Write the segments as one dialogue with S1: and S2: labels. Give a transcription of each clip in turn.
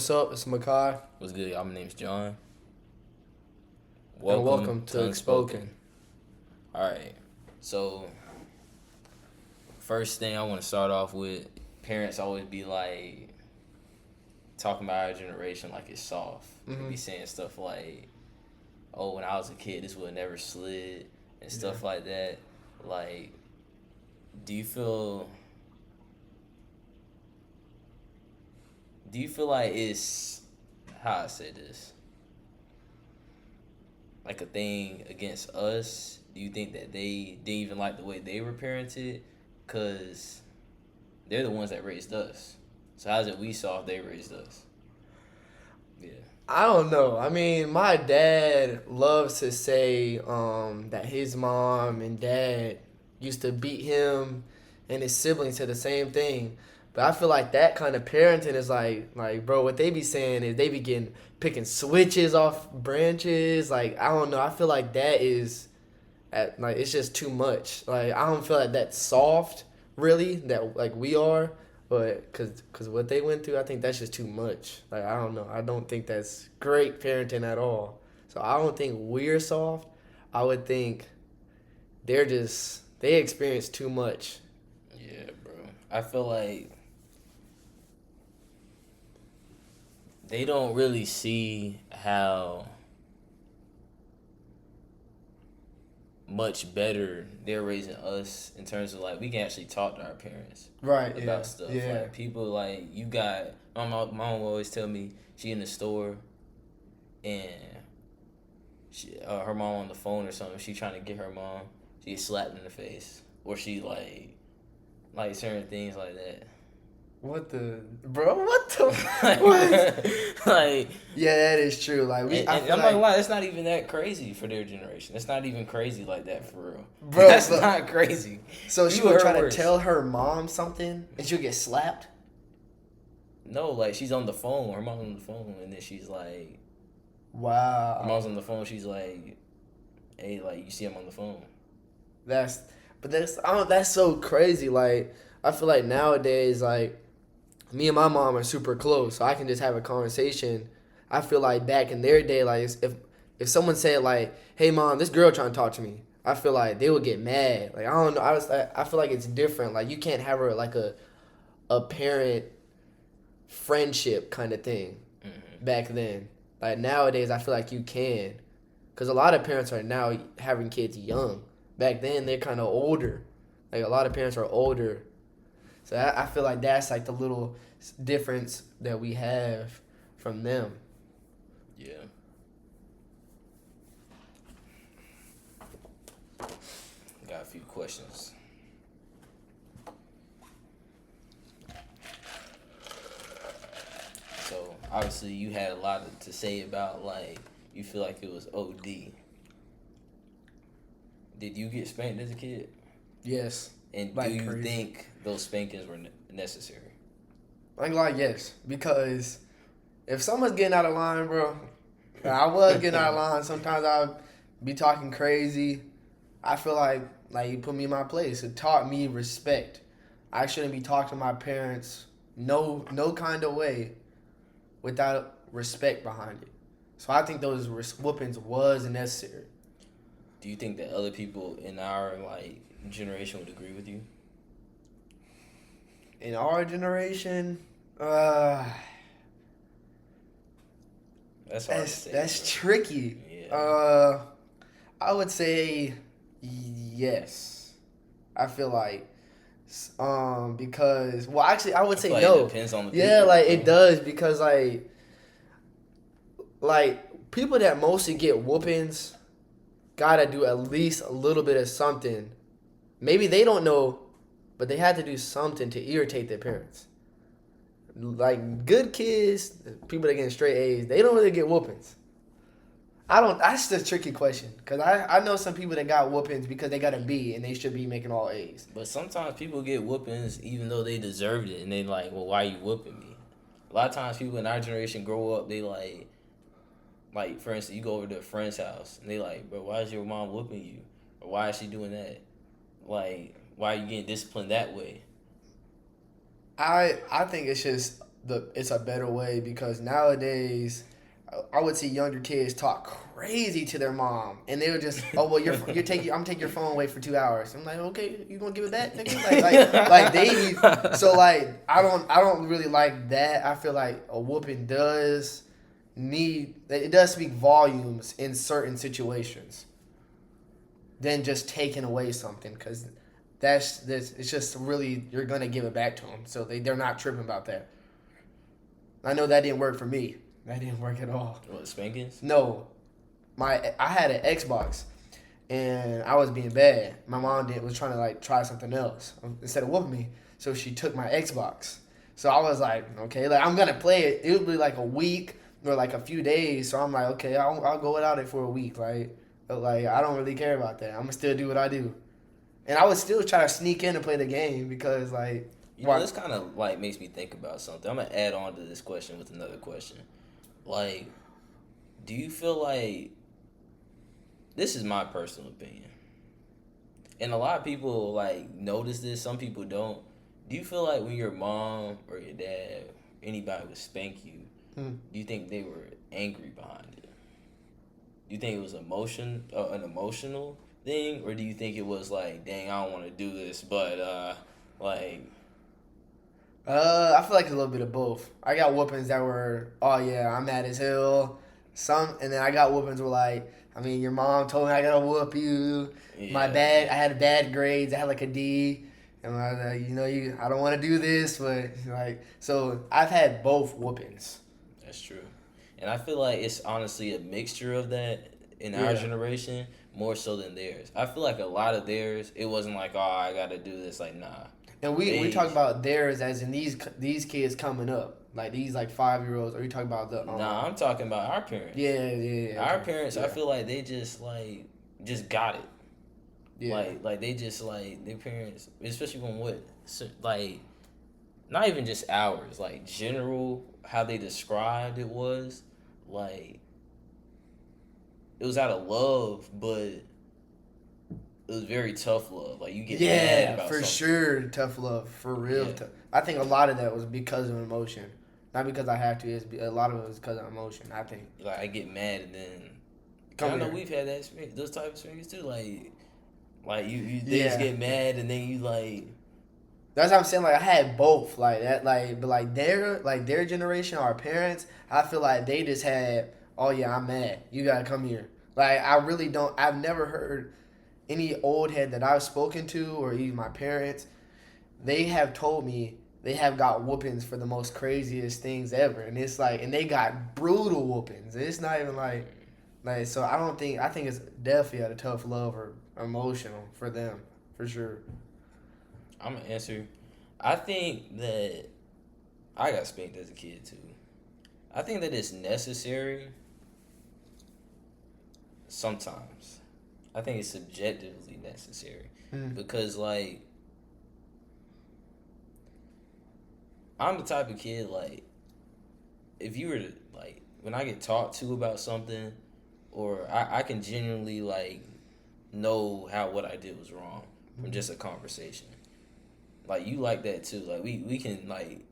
S1: what's up? It's Makai,
S2: What's good, y'all? My name's John.
S1: and welcome to
S2: Unspoken.
S1: Unspoken.
S2: Alright, so first thing I want to start off with, parents always be like, talking about our generation like it's soft. They be saying stuff like, oh, when I was a kid, this would have never slid, and stuff like that. Like, do you feel like it's, how I say this, like a thing against us? Do you think that they didn't even like the way they were parented? Because they're the ones that raised us. So how's it we saw if they raised us? Yeah.
S1: I don't know. I mean, my dad loves to say that his mom and dad used to beat him and his siblings to the same thing. But I feel like that kind of parenting is like, bro, what they be saying is they be picking switches off branches. Like, I don't know. I feel like that is, like, it's just too much. Like, I don't feel like that's soft, really, that, like, we are. But cause what they went through, I think that's just too much. Like, I don't know. I don't think that's great parenting at all. So I don't think we're soft. I would think they experience too much.
S2: Yeah, bro. I feel like they don't really see how much better they're raising us in terms of like we can actually talk to our parents
S1: Right.
S2: about stuff.
S1: Yeah.
S2: Like people like you got my mom will always tell me she in the store and her mom on the phone or something. She trying to get her mom. She gets slapped in the face or she like certain things like that.
S1: What the What the
S2: like,
S1: what?
S2: like
S1: Yeah, that is true. Like
S2: and I'm like, wow, that's not even that crazy for their generation. It's not even crazy like that for real.
S1: Bro,
S2: That's not crazy.
S1: So she
S2: You
S1: would
S2: heard
S1: try to
S2: worse.
S1: tell her mom something and she'll get slapped.
S2: No, like she's on the phone. Her mom's on the phone, and then she's like, her
S1: Wow.
S2: mom's on the phone. She's like, hey, like you see him on the phone.
S1: That's that's so crazy. Like, I feel like nowadays, like, me and my mom are super close, so I can just have a conversation. I feel like back in their day, like, if someone said like, "Hey mom, this girl trying to talk to me," I feel like they would get mad. Like, I don't know. I feel like it's different. Like, you can't have her like a parent friendship kind of thing back then. Like, nowadays, I feel like you can, because a lot of parents are now having kids young. Back then, they're kind of older. Like, a lot of parents are older. So I feel like that's like the little difference that we have from them.
S2: Yeah. Got a few questions. So obviously you had a lot to say about like you feel like it was OD. Did you get spanked as a kid?
S1: Yes.
S2: And
S1: Like
S2: do you
S1: crazy.
S2: think those spankings were necessary?
S1: I ain't gonna lie, yes. Because if someone's getting out of line, bro, I was getting out of line. Sometimes I'd be talking crazy. I feel like you put me in my place. It taught me respect. I shouldn't be talking to my parents no kind of way without respect behind it. So I think those whoopings was necessary.
S2: Do you think that other people in our like generation would agree with you?
S1: In our generation,
S2: That's hard to say.
S1: that's
S2: bro.
S1: tricky.
S2: Yeah.
S1: I would say yes. I feel like because, well, actually I would say
S2: feel like
S1: no.
S2: it depends on the
S1: Yeah,
S2: people,
S1: like
S2: bro.
S1: it does, because like people that mostly get whoopings gotta do at least a little bit of something. Maybe they don't know, but they had to do something to irritate their parents. Like, good kids, people that get straight A's, they don't really get whoopings. That's the tricky question, because I know some people that got whoopings because they got a B and they should be making all A's.
S2: But sometimes people get whoopings even though they deserved it, and they like, well, why you whooping me? A lot of times people in our generation grow up, they like for instance, you go over to a friend's house and they like, bro, why is your mom whooping you? Or why is she doing that? Like, why are you getting disciplined that way?
S1: I think it's just it's a better way because nowadays I would see younger kids talk crazy to their mom, and they would just, oh well, I'm taking your phone away for 2 hours. I'm like, okay, you gonna give it back, nigga? Like they, so like I don't really like that. I feel like a whooping does it does speak volumes in certain situations than just taking away something because it's just really you're gonna give it back to them, so they're not tripping about that. I know that didn't work for me. That didn't work at all.
S2: What, spankings?
S1: No, I had an Xbox, and I was being bad. My mom was trying to like try something else instead of whooping me, so she took my Xbox. So I was like, okay, like I'm gonna play it. It would be like a week or like a few days. So I'm like, okay, I'll go without it for a week. Like I don't really care about that. I'm gonna still do what I do, and I would still try to sneak in and play the game because like.
S2: You know, this kind of like makes me think about something. I'm gonna add on to this question with another question. Like, do you feel like this is my personal opinion, and a lot of people like notice this. Some people don't. Do you feel like when your mom or your dad, anybody would spank you, do you think they were angry behind it? Do you think it was an emotional thing, or do you think it was like, dang, I don't want to do this, but like.
S1: I feel like a little bit of both. I got whoopings that were, oh yeah, I'm mad as hell. And then I got whoopings where like, I mean, your mom told me I gotta whoop you.
S2: Yeah.
S1: I had bad grades. I had like a D, and I was like, I don't want to do this, but like, so I've had both whoopings.
S2: That's true, and I feel like it's honestly a mixture of that in our generation more so than theirs. I feel like a lot of theirs, it wasn't like, oh, I gotta do this. Like, nah.
S1: And we talk about theirs as in these kids coming up, like these like 5-year-olds. Or you talking about the?
S2: Nah, I'm talking about our parents.
S1: Yeah.
S2: Our parents, I feel like they just got it.
S1: Yeah.
S2: Like they just like their parents, especially when like, not even just ours, like general how they described it was like it was out of love, but. It was very tough love. Like you get mad about
S1: for
S2: something.
S1: sure, tough love for real.
S2: Yeah.
S1: I think a lot of that was because of emotion, not because I have to. A lot of it was because of emotion. I think.
S2: Like I get mad and then. I know we've had that experience, those type of experiences too. Like you they just get mad and then you like.
S1: That's what I'm saying. Like I had both. Like that. But their generation, our parents. I feel like they just had. Oh yeah, I'm mad. You gotta come here. Like I really don't. I've never heard. Any old head that I've spoken to, or even my parents, they have told me they have got whoopings for the most craziest things ever, and it's like, and they got brutal whoopings. It's not even like, so I think it's definitely out of tough love or emotional for them, for sure.
S2: I'm gonna answer. I think that I got spanked as a kid too. I think that it's necessary sometimes. I think it's subjectively necessary because, like, I'm the type of kid, like, if you were to, like, when I get talked to about something, or I can genuinely, like, know what I did was wrong from just a conversation. Like, you like that, too. Like, we can, like,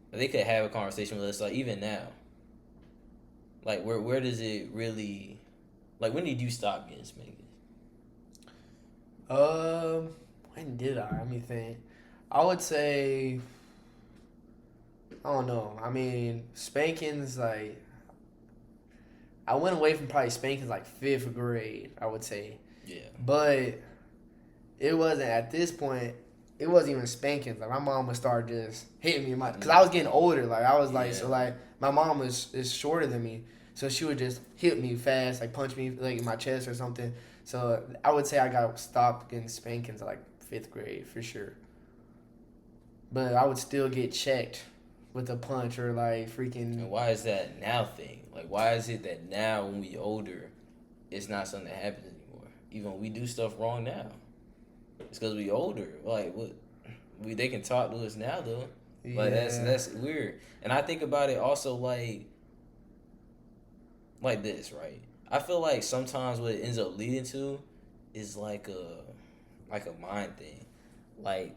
S2: they could have a conversation with us, like, even now. Like, where does it really... Like, when did you stop getting spankings?
S1: When did I? Let me think. I would say, I don't know. I mean, spankings, like, I went away from probably spankings like 5th grade, I would say.
S2: Yeah.
S1: But it wasn't, at this point, it wasn't even spankings. Like, my mom would start just hitting me. Because I was getting older. Like, I was like, so, like, my mom is shorter than me. So she would just hit me fast, like punch me like in my chest or something. So I would say I got stopped getting spankings at like 5th grade for sure. But I would still get checked with a punch or like freaking.
S2: And why is that now thing? Like, why is it that now when we older, it's not something that happens anymore? Even when we do stuff wrong now, it's because we older. Like what? They can talk to us now though. Like that's weird. And I think about it also like this, right? I feel like sometimes what it ends up leading to is like a mind thing. Like,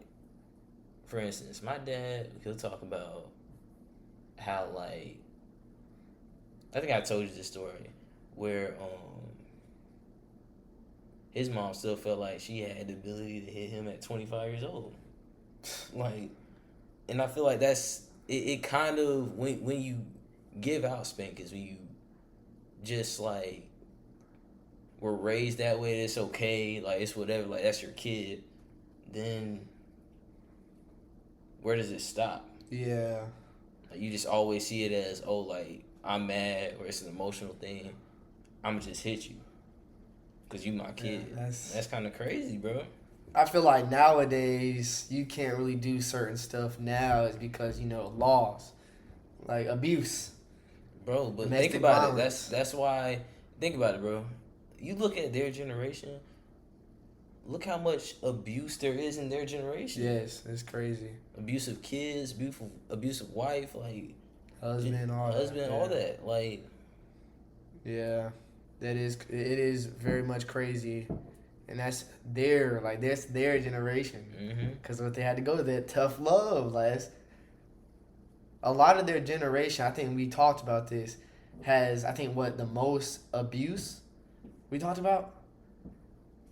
S2: for instance, my dad, he'll talk about how like I think I told you this story where his mom still felt like she had the ability to hit him at 25 years old. Like, and I feel like that's it kind of when you give out spankings, when you just like were raised that way, it's okay, like it's whatever, like that's your kid, then where does it stop?
S1: Yeah.
S2: Like, you just always see it as, oh, like I'm mad or it's an emotional thing. I'ma just hit you because you my kid.
S1: Yeah,
S2: that's kind of crazy, bro.
S1: I feel like nowadays you can't really do certain stuff now is because, laws. Like abuse.
S2: Bro, but
S1: Domestic
S2: think about
S1: violence.
S2: it. That's why. Think about it, bro. You look at their generation. Look how much abuse there is in their generation.
S1: Yes, it's crazy.
S2: Abusive kids, abusive wife, like
S1: Husband,
S2: all that. Like,
S1: yeah, it is very much crazy, and that's their generation. Because what they had to go through, that tough love, a lot of their generation. I think we talked about this. Has I think what the most abuse we talked about.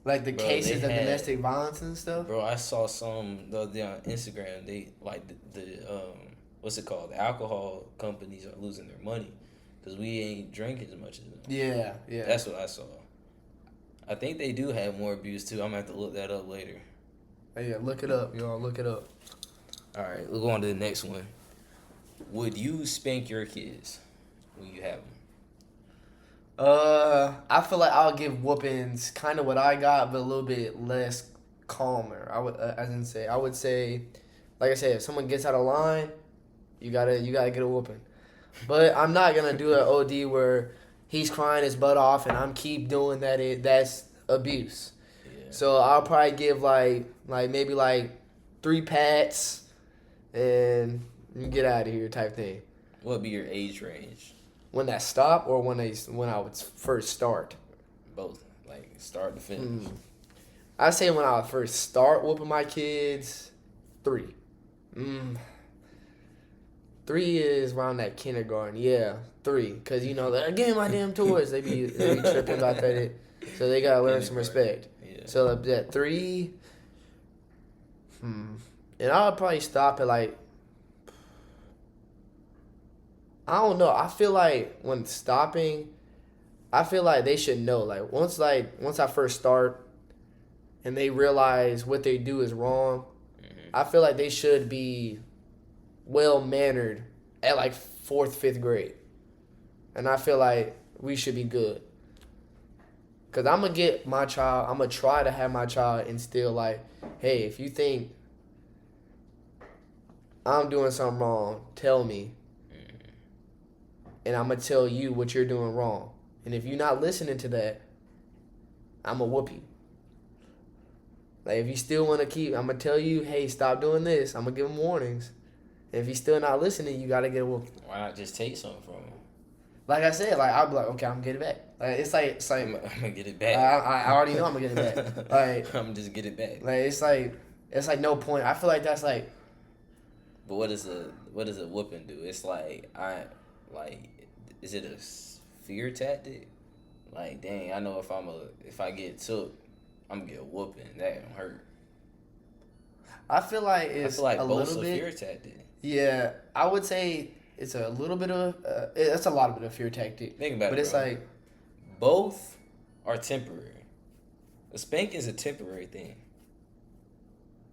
S1: Like the cases of domestic violence and stuff.
S2: Bro, I saw some the other day on Instagram. They like the what's it called? The alcohol companies are losing their money because we ain't drinking as much as them.
S1: Yeah.
S2: That's what I saw. I think they do have more abuse too. I'm gonna have to look that up later.
S1: Yeah, look it up, y'all. Look it up.
S2: All right, we'll go on to the next one. Would you spank your kids when you have them?
S1: I feel like I'll give whoopings kind of what I got, but a little bit less calmer. I would say, like I said, if someone gets out of line, you gotta get a whooping. But I'm not gonna do an OD where he's crying his butt off and I'm keep doing that. That's abuse.
S2: Yeah.
S1: So I'll probably give maybe 3 pats and you get out of here type thing.
S2: What would be your age range?
S1: When that stop or when I would first start?
S2: Both, like start to finish.
S1: I say when I would first start whooping my kids, 3. 3 is around that kindergarten. Yeah, 3. Because, they're getting my damn toys. They be tripping about that. So they got to learn some respect.
S2: Yeah.
S1: So at 3, and I'll probably stop at I don't know. I feel like when stopping, I feel like they should know. Once I first start and they realize what they do is wrong, I feel like they should be well-mannered at 4th, 5th grade. And I feel like we should be good. Because I'm going to try to have my child instill hey, if you think I'm doing something wrong, tell me. And I'm going to tell you what you're doing wrong. And if you're not listening to that, I'm going to whoop you. If you still want to keep, I'm going to tell you, hey, stop doing this. I'm going to give him warnings. And if he's still not listening, you got to get a whoop.
S2: Why not just take something from him?
S1: Like I said, I'll be like, okay, I'm going to get it back. It's like
S2: I'm going to get it back.
S1: I already know I'm going to get it back.
S2: I'm just get it back.
S1: It's no point. I feel like that's
S2: But what does a whooping do? It's is it a fear tactic? Dang, I know if I get took, I'm gonna get a whooping. That don't hurt.
S1: I feel like it's a
S2: both's
S1: little
S2: a
S1: bit
S2: fear tactic.
S1: Yeah, I would say it's a little bit of it's a lot of fear tactic.
S2: Think about it,
S1: but it's
S2: bro. Both are temporary. A spanking is a temporary thing.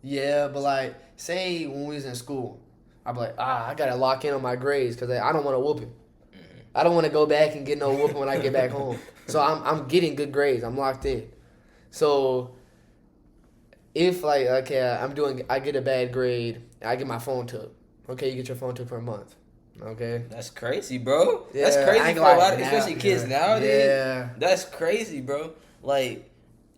S1: Yeah, but say when we was in school, I'd be like, I gotta lock in on my grades because I don't want to whoop him. I don't want to go back and get no whooping when I get back home. So I'm getting good grades. I'm locked in. So if I get a bad grade, I get my phone took. Okay, you get your phone took for a month. Okay.
S2: That's crazy, bro.
S1: Yeah,
S2: that's crazy for a lot of, especially kids nowadays.
S1: Yeah.
S2: That's crazy, bro. I'm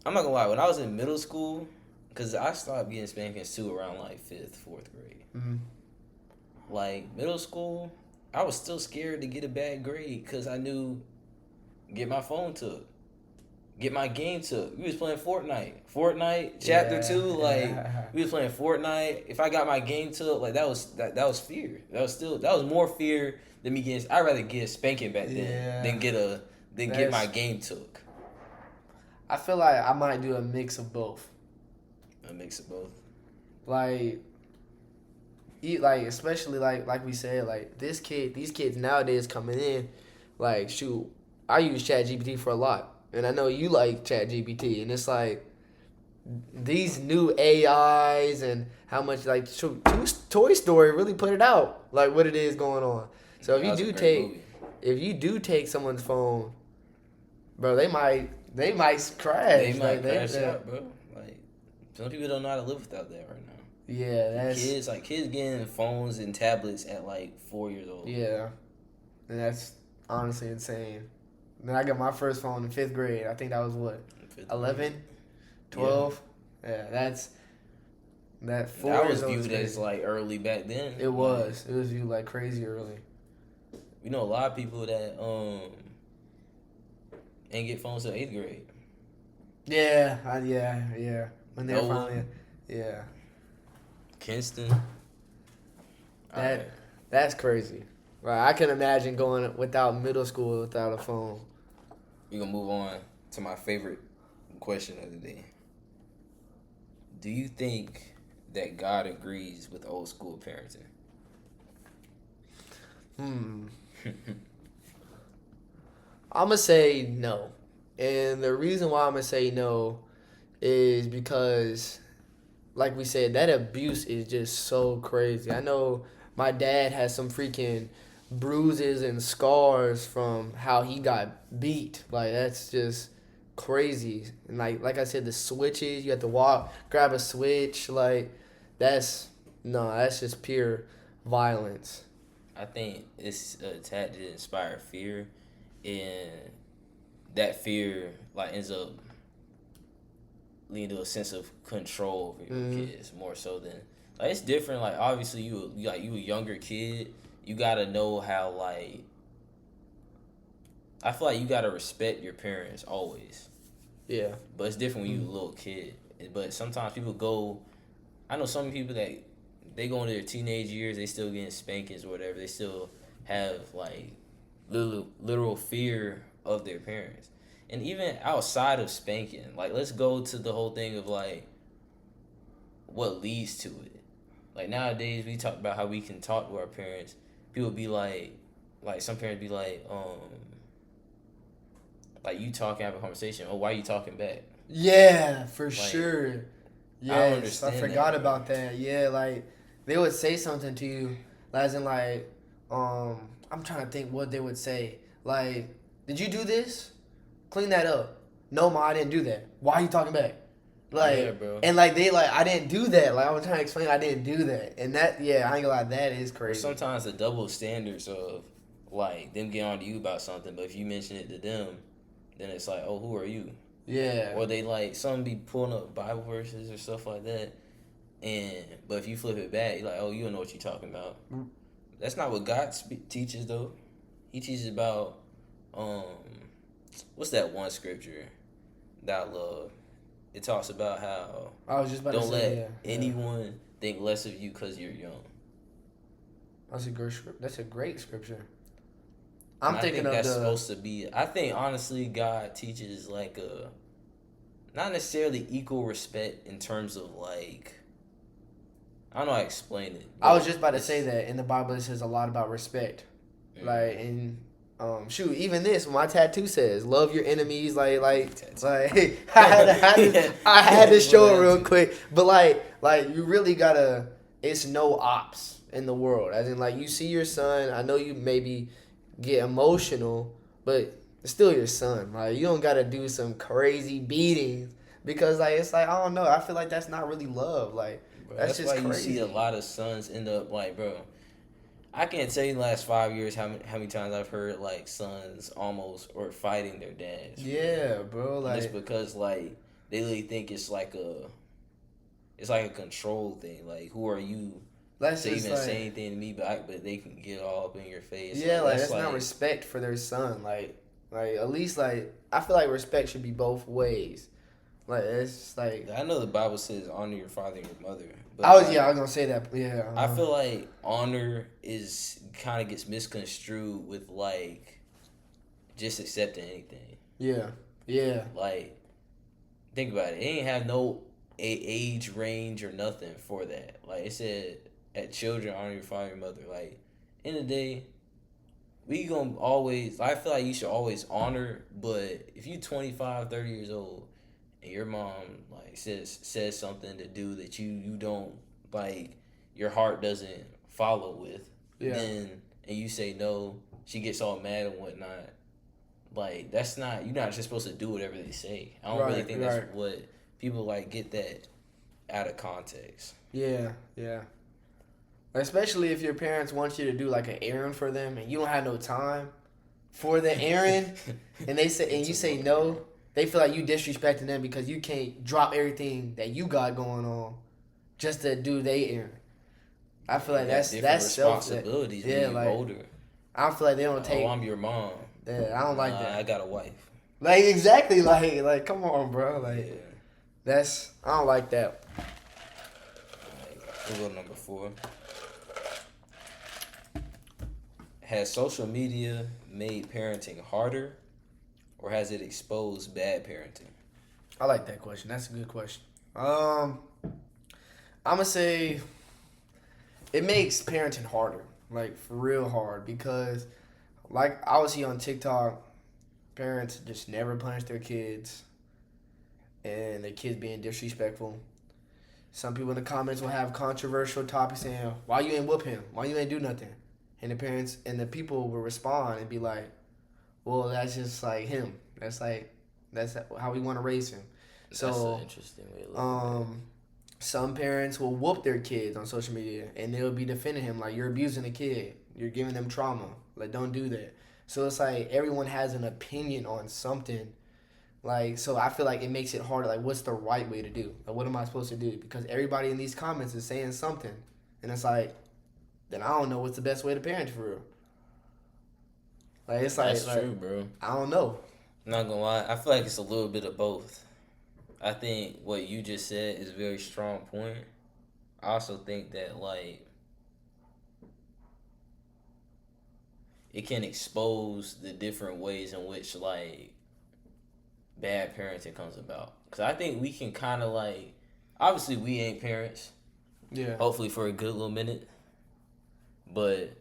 S2: not gonna lie. When I was in middle school, because I stopped getting spankings too around 5th, 4th grade.
S1: Mm-hmm.
S2: Middle school, I was still scared to get a bad grade because I knew get my phone took. get my game took. We was playing Fortnite chapter 2. Like we was playing Fortnite. If I got my game took, like that was fear. That was more fear than me getting. I'd rather get a spanking back then than get my game took.
S1: I feel like I might do a mix of both.
S2: A mix of both.
S1: Like especially like we said, like these kids nowadays coming in, like shoot, I use ChatGPT for a lot, and I know you like ChatGPT, and it's like these new AIs and how much like Toy Story really put it out, like what it is going on. So if you do take someone's phone, bro, they might crash.
S2: They might crash out, bro. Like some people don't know how to live without that right now.
S1: Yeah, that's
S2: kids getting phones and tablets at like 4 years old.
S1: Yeah, and that's honestly insane. Then I got my first phone in 5th grade. I think that was what, 11, 12. Yeah, that's that. 4
S2: That
S1: years
S2: was
S1: old
S2: viewed as like early back then.
S1: It was viewed like crazy early.
S2: We know a lot of people that ain't get phones till 8th grade.
S1: Yeah. When they're finally,
S2: Kinston.
S1: That's crazy. Right, I can imagine going without middle school without a phone.
S2: We're gonna move on to my favorite question of the day. Do you think that God agrees with old school parenting?
S1: I'm gonna say no, and the reason why I'm gonna say no is because, like we said, that abuse is just so crazy. I know my dad has some freaking bruises and scars from how he got beat. Like that's just crazy. And like I said, the switches, you have to grab a switch. Like that's just pure violence.
S2: I think it's a tactic to inspire fear, and that fear like ends up leading to a sense of control over your kids more so than like it's different. Like obviously you a younger kid, you gotta know how like I feel like you gotta respect your parents always.
S1: Yeah.
S2: But it's different when you a little kid. But sometimes people go. I know some people that they go into their teenage years, they still getting spankings or whatever. They still have like literal fear of their parents. And even outside of spanking, like let's go to the whole thing of like what leads to it. Like nowadays we talk about how we can talk to our parents. People be like some parents be like you talking, have a conversation. Oh, why are you talking back?
S1: Yeah, for sure. Yes, I forgot
S2: that,
S1: about that. Yeah, like they would say something to you, as in like, I'm trying to think what they would say. Like, did you do this? Clean that up. No, ma, I didn't do that. Why are you talking back? Like,
S2: yeah, bro.
S1: And like I didn't do that. Like I was trying to explain, I didn't do that. And that, I ain't gonna lie, that is crazy.
S2: Sometimes the double standards of like them getting on to you about something, but if you mention it to them, then it's like, oh, who are you?
S1: Yeah.
S2: Or they like some be pulling up Bible verses or stuff like that, but if you flip it back, you're like, oh, you don't know what you're talking about. That's not what God teaches though. He teaches about what's that one scripture that I love? It talks about how
S1: I was just about to say,
S2: let anyone think less of you because you're young.
S1: That's a great scripture.
S2: I think that's supposed to be. I think honestly, God teaches like not necessarily equal respect in terms of like. I don't know how to explain it.
S1: I was just about to say that in the Bible it says a lot about respect, like in even this my tattoo says love your enemies I had to show it real quick, but like you really gotta. It's no ops in the world, as in like you see your son. I know you maybe get emotional, but it's still your son. Like you don't gotta do some crazy beatings because like it's like I don't know. I feel like that's not really love. Like
S2: bro,
S1: that's just
S2: why
S1: crazy.
S2: You see a lot of sons end up like, bro. I can't tell you the last 5 years how many times I've heard like sons almost or fighting their dads.
S1: Yeah, bro. Like
S2: and it's because like they really think it's like a control thing. Like who are you?
S1: That's
S2: to
S1: just
S2: even
S1: like,
S2: say anything to me, but they can get all up in your face.
S1: Yeah, like that's not respect for their son. Like Like at least like I feel like respect should be both ways. Like it's just like
S2: I know the Bible says honor your father and your mother, but
S1: I was
S2: like,
S1: I was gonna say that yeah.
S2: I feel like honor is kind of gets misconstrued with like just accepting anything.
S1: Yeah, yeah,
S2: Like think about it. It ain't have no age range or nothing for that. Like it said, at children honor your father and mother. Like in the day, we gonna always. I feel like you should always honor. But if you 25, 30 years old, and your mom like says something to do that you don't like, your heart doesn't follow with,
S1: yeah.
S2: then and you say no, she gets all mad and whatnot. Like that's not, you're not just supposed to do whatever they say. I don't really think that's what people like get that out of context.
S1: Yeah, yeah. Especially if your parents want you to do like an errand for them and you don't have no time for the errand, and they say and you say no, they feel like you disrespecting them because you can't drop everything that you got going on just to do their errand. I feel like that's
S2: responsibilities when you're
S1: like,
S2: older.
S1: I feel like they don't take.
S2: Oh, I'm your mom.
S1: Yeah, I don't like that.
S2: I got a wife.
S1: Like exactly, like come on, bro. Like
S2: Yeah.
S1: that's I don't like that.
S2: We'll go number 4. Has social media made parenting harder, or has it exposed bad parenting?
S1: I like that question. That's a good question. I'm gonna say it makes parenting harder, like for real hard, because like I was here on TikTok, parents just never punish their kids, and the kids being disrespectful. Some people in the comments will have controversial topics saying, "Why you ain't whoop him? Why you ain't do nothing?" And the parents and the people will respond and be like, "Well, that's just like him. That's how we want to raise him." So
S2: that's an interesting way of looking at it.
S1: Some parents will whoop their kids on social media and they'll be defending him like, you're abusing a kid, you're giving them trauma, like don't do that. So it's like everyone has an opinion on something. Like, so I feel like it makes it harder. Like, what's the right way to do? Like, what am I supposed to do? Because everybody in these comments is saying something, and it's like, then I don't know what's the best way to parent for real. Like, it's like,
S2: that's true, bro.
S1: I don't know.
S2: I'm not gonna lie, I feel like it's a little bit of both. I think what you just said is a very strong point. I also think that like it can expose the different ways in which like bad parenting comes about. Cause I think we can kind of like, obviously we ain't parents.
S1: Yeah.
S2: Hopefully for a good little minute. But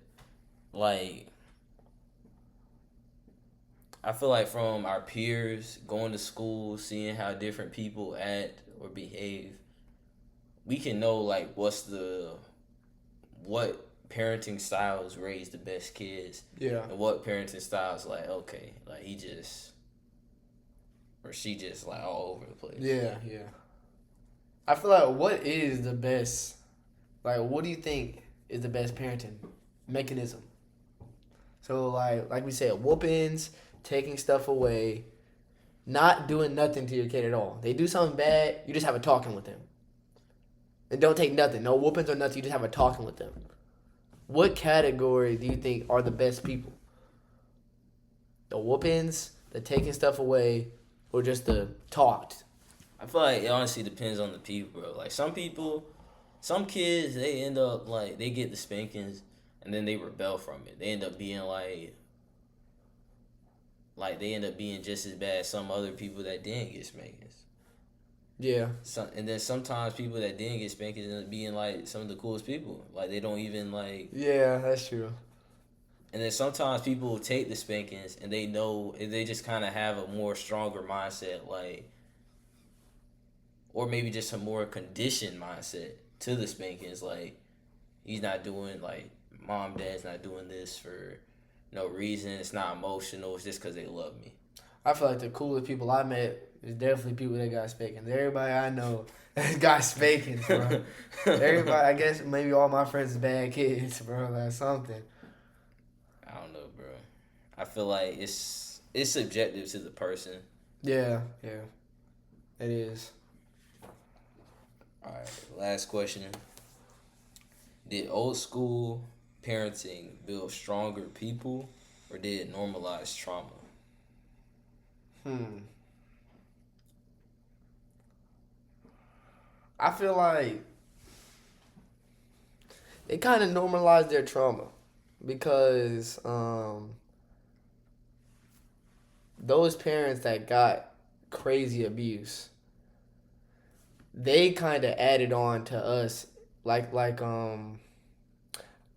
S2: like, I feel like from our peers going to school, seeing how different people act or behave, we can know like what parenting styles raise the best kids.
S1: Yeah.
S2: And what parenting styles like, okay, like he just or she just like all over the place.
S1: Yeah, yeah. I feel like what is the best, like what do you think is the best parenting mechanism? So like we said, whoopings, taking stuff away, not doing nothing to your kid at all. They do something bad, you just have a talking with them. And don't take nothing. No whoopings or nothing, you just have a talking with them. What category do you think are the best people? The whoopings, the taking stuff away, or just the talked?
S2: I feel like it honestly depends on the people, bro. Like some kids, they end up like they get the spankings and then they rebel from it. They end up being like they end up being just as bad as some other people that didn't get spankings.
S1: Yeah.
S2: And then sometimes people that didn't get spankings end up being like some of the coolest people. Like they don't even like.
S1: Yeah, that's true.
S2: And then sometimes people take the spankings and they know, and they just kind of have a more stronger mindset, like, or maybe just a more conditioned mindset to the spankings. Like he's not doing like dad's not doing this for no reason. It's not emotional. It's just because they love me.
S1: I feel like the coolest people I met is definitely people that got spankings. Everybody I know got spankings, bro. Everybody, I guess maybe all my friends is bad kids, bro. Like something.
S2: I don't know, bro. I feel like it's subjective to the person.
S1: Yeah, yeah. It is.
S2: All right, last question. Did old school parenting build stronger people, or did it normalize trauma?
S1: I feel like it kind of normalized their trauma because those parents that got crazy abuse, they kind of added on to us, I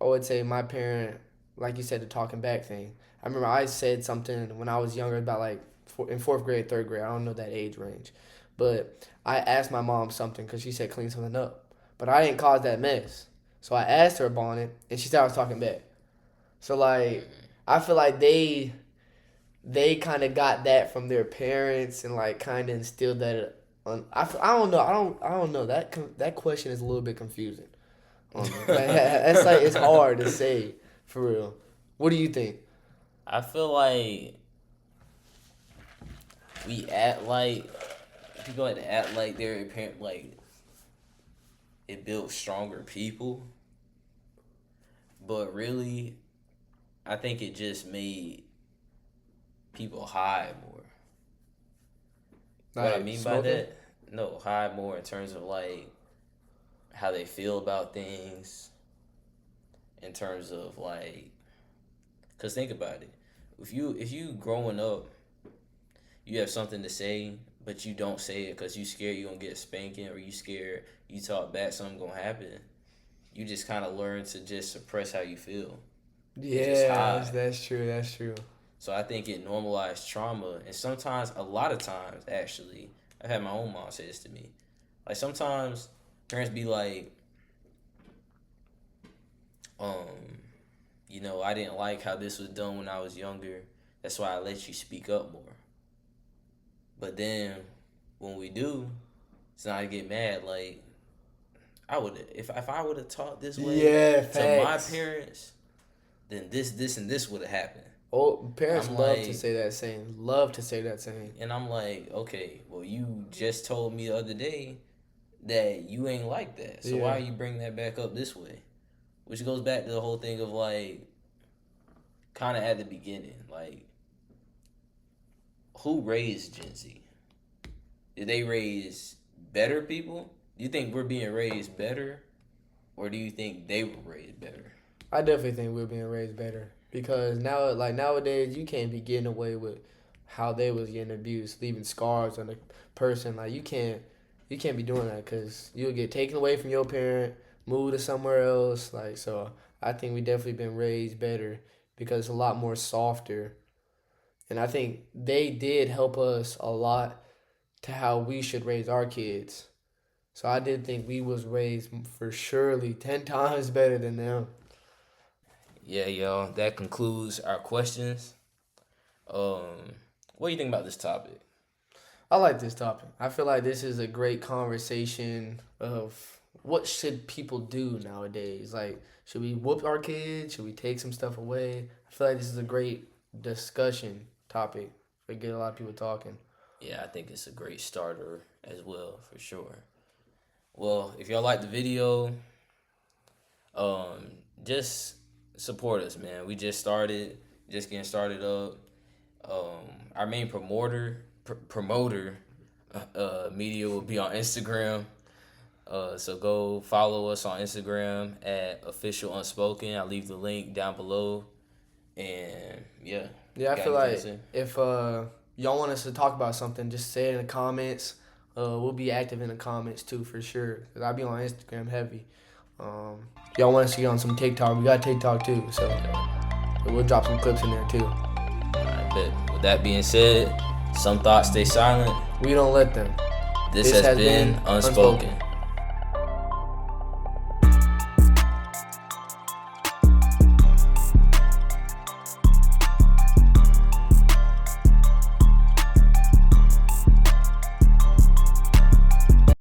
S1: would say my parent, like you said, the talking back thing. I remember I said something when I was younger about like in fourth grade, third grade. I don't know that age range, but I asked my mom something because she said clean something up, but I didn't cause that mess. So I asked her about it, and she said I was talking back. So like I feel like they kind of got that from their parents and like kind of instilled that on. I don't know. I don't know. That question is a little bit confusing. That's like it's hard to say for real. What do you think?
S2: I feel like we act like people like to act like their parent like it builds stronger people, but really, I think it just made people hide more. What I mean by that? No, hide more in terms of like how they feel about things, in terms of like, cause think about it, if you growing up, you have something to say, but you don't say it because you scared you gonna get a spanking or you scared you talk back something gonna happen. You just kind of learn to just suppress how you feel.
S1: Yeah, that's true. That's true.
S2: So I think it normalized trauma, and sometimes, a lot of times, actually, I've had my own mom say this to me. Like sometimes parents be like, I didn't like how this was done when I was younger. That's why I let you speak up more. But then when we do, it's not to get mad. Like I would, if I would have taught this way to my parents, then this and this would have happened.
S1: Oh, parents love to say that saying. Love to say that saying.
S2: And I'm like, okay, well, you just told me the other day that you ain't like that. So why are you bringing that back up this way? Which goes back to the whole thing of like, kind of at the beginning, like, who raised Gen Z? Did they raise better people? Do you think we're being raised better, or do you think they were raised better?
S1: I definitely think we're being raised better because nowadays you can't be getting away with how they was getting abused, leaving scars on a person. Like you can't be doing that because you'll get taken away from your parent, move to somewhere else. Like so, I think we definitely been raised better because it's a lot more softer, and I think they did help us a lot to how we should raise our kids. So I did think we was raised for surely 10 times better than them.
S2: Yeah, y'all. That concludes our questions. What do you think about this topic?
S1: I like this topic. I feel like this is a great conversation of what should people do nowadays. Like, should we whoop our kids? Should we take some stuff away? I feel like this is a great discussion topic. We get a lot of people talking.
S2: Yeah, I think it's a great starter as well, for sure. Well, if y'all like the video, just support us, man. We just getting started up. Our main promoter media will be on Instagram. So go follow us on Instagram at official unspoken. I'll leave the link down below. And yeah.
S1: Yeah, I feel like if y'all want us to talk about something, just say it in the comments. We'll be active in the comments too for sure. Cause I'll be on Instagram heavy. Y'all want us to get on some TikTok? We got TikTok too, so we'll drop some clips in there too.
S2: Alright, bet. With that being said, some thoughts stay silent.
S1: We don't let them.
S2: This has been Unspoken.